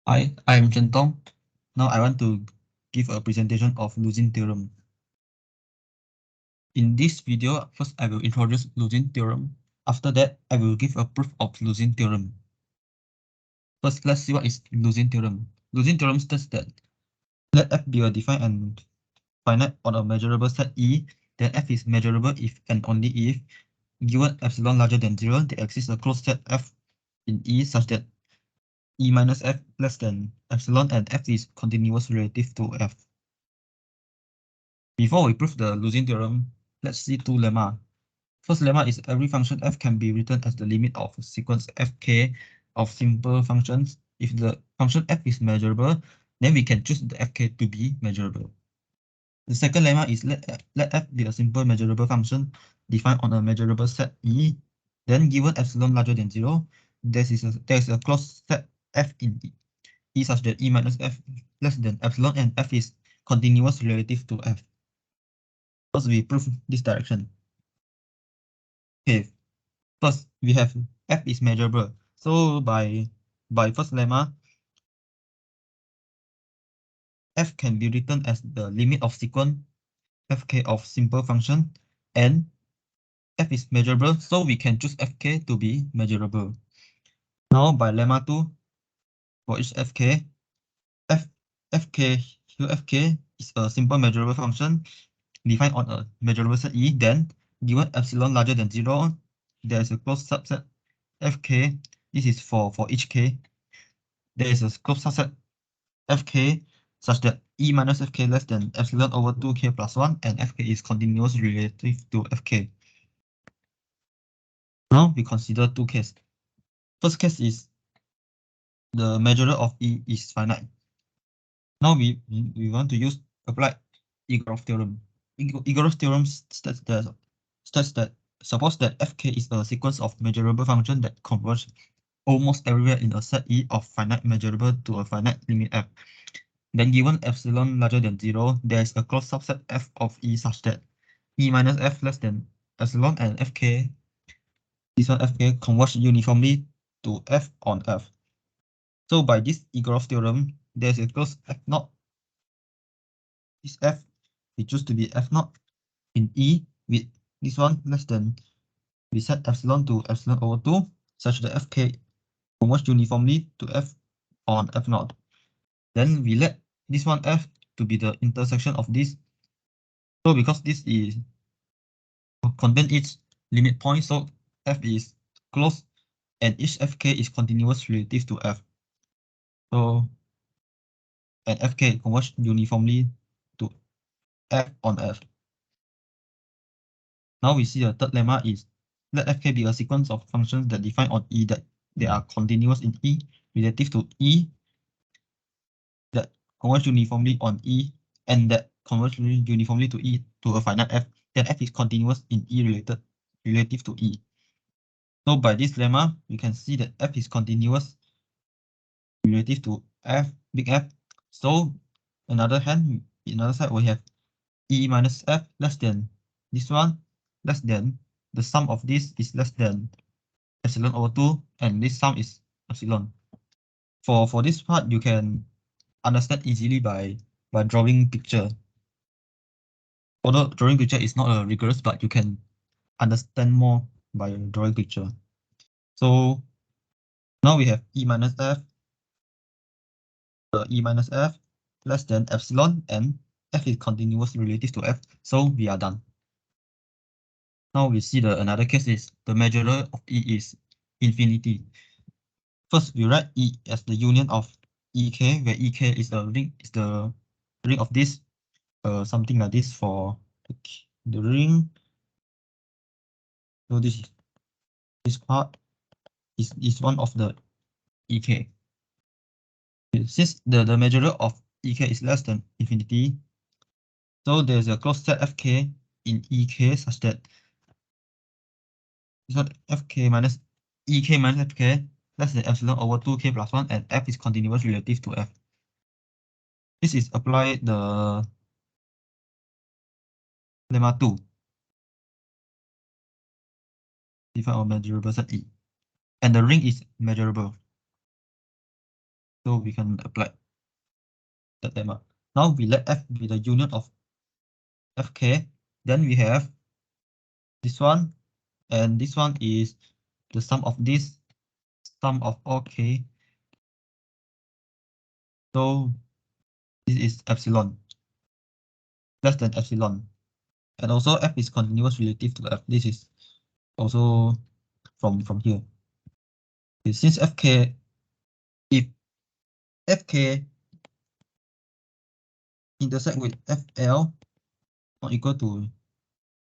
Hi, I'm Chen Tong. Now I want to give a presentation of Luzin theorem. In this video, first I will introduce Luzin theorem. After that, I will give a proof of Luzin theorem. First, let's see what is Luzin theorem. Luzin theorem states that let f be a defined and finite on a measurable set E, then f is measurable if and only if, given epsilon larger than 0, there exists a closed set f in E such that E minus f less than epsilon and f is continuous relative to f. Before we prove the Luzin theorem, let's see two lemma. First lemma is every function f can be written as the limit of sequence fk of simple functions. If the function f is measurable, then we can choose the fk to be measurable. The second lemma is let f be a simple measurable function defined on a measurable set E. Then given epsilon larger than 0, there is a closed set f in E such that E minus f less than epsilon and f is continuous relative to f. First, we prove this direction. Okay, first we have f is measurable. So by first lemma, f can be written as the limit of sequence fk of simple function, and f is measurable, so we can choose fk to be measurable. Now by lemma 2, for each fk, fk here fk is a simple measurable function defined on a measurable set E. Then given epsilon larger than 0, there is a closed subset fk. This is for each k. There is a closed subset fk such that E minus fk less than epsilon over 2k plus 1 and fk is continuous relative to fk. Now we consider two cases. First case is the measure of E is finite. Now we want to apply Egorov theorem. Egorov theorem states that suppose that fk is a sequence of measurable functions that converge almost everywhere in a set E of finite measurable to a finite limit f. Then given epsilon larger than 0, there is a closed subset f of E such that E minus f less than epsilon and fk, this one fk, converge uniformly to f on f. So by this Egorov theorem, there is a closed f naught. This f we choose to be f naught in E with this one less than, we set epsilon to epsilon over 2 such that fk converge uniformly to f on f naught. Then we let this one f to be the intersection of this. So because this is contain each limit point, so f is closed and each fk is continuous relative to f. So and fk converge uniformly to f on f. Now we see the third lemma is let fk be a sequence of functions that define on E that they are continuous in E relative to E that converge uniformly on E and that converge uniformly to E to a finite f, then f is continuous in E relative to E. So by this lemma, we can see that f is continuous relative to f, big F. So another hand, another side we have E minus f less than this one, less than the sum of this is less than epsilon over 2, and this sum is epsilon. For this part, you can understand easily by drawing picture. Although drawing picture is not a rigorous, but you can understand more by drawing picture. So now we have E minus f, E minus f less than epsilon, and f is continuous relative to f, so we are done. Now we see another case is the measure of E is infinity. First, we write E as the union of Ek, where Ek is the ring of this, something like this for the ring. So this part is one of the Ek. Since the measure of Ek is less than infinity, so there's a closed set fk in Ek such that this one fk minus Ek minus fk less than epsilon over 2k plus 1, and f is continuous relative to f. This is applied the lemma 2. Define our measurable set E. And the ring is measurable. So we can apply that lemma. Now we let F be the union of Fk. Then we have this one, and this one is the sum of this, sum of all k. So this is epsilon, less than epsilon. And also F is continuous relative to F. This is also from here. Okay, since Fk, if Fk intersect with Fl not equal to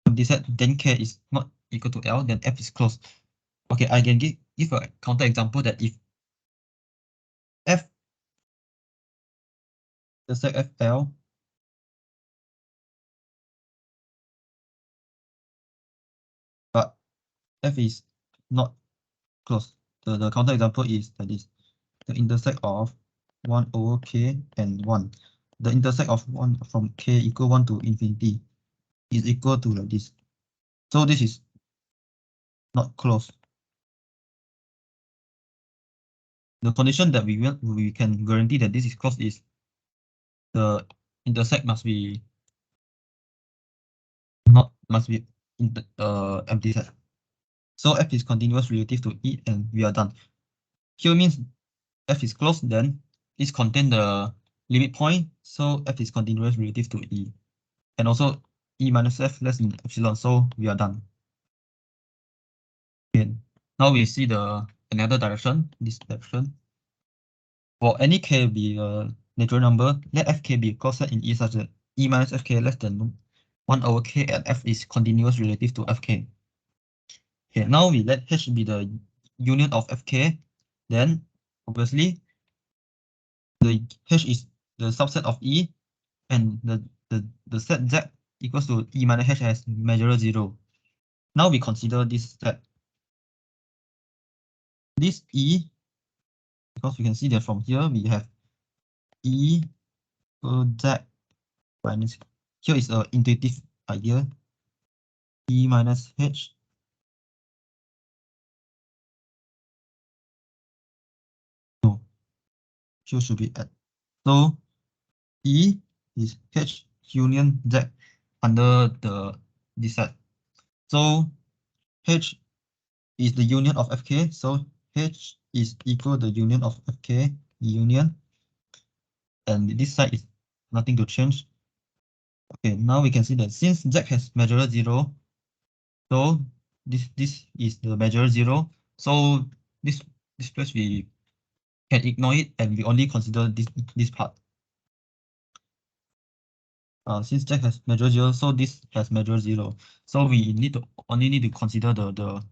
empty set, then K is not equal to L, then F is closed. Okay, I can give a counter example that if F intersect Fl, but F is not closed. The counter example is like this. The intersect of 1 over K and 1. The intersect of 1 from K equal 1 to infinity is equal to like this. So this is not closed. The condition that we can guarantee that this is closed is the intersect must be empty set. So F is continuous relative to E, and we are done. Here means F is closed, then this contain the limit point, so F is continuous relative to E. And also E minus F less than epsilon, so we are done. Okay. Now we see the another direction, this direction. For any K be a natural number, let Fk be a closed set in E such that E minus Fk less than 1 over K and F is continuous relative to Fk. Okay, now we let H be the union of Fk, then obviously the H is the subset of E, and the set Z equals to E minus H as measure 0. Now we consider this set. This E, because we can see that from here we have E Z minus, here is an intuitive idea, E minus H. No, here should be at. So E is H union Z under this set. So H is the union of Fk, so H is equal to the union of Fk union, and this side is nothing to change. Okay, now we can see that since Z has measure 0, so this is the measure 0. So this place we can ignore it and we only consider this part. Since Z has measure 0, so this has measure 0. So we only need to consider the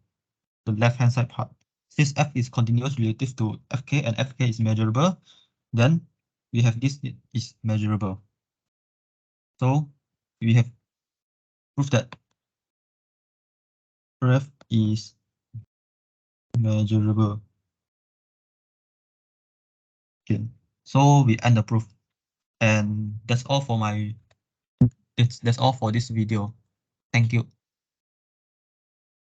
left hand side part. Since F is continuous relative to Fk and Fk is measurable, then we have this is measurable. So we have proof that F is measurable. Okay, so we end the proof, and that's all for this video. Thank you.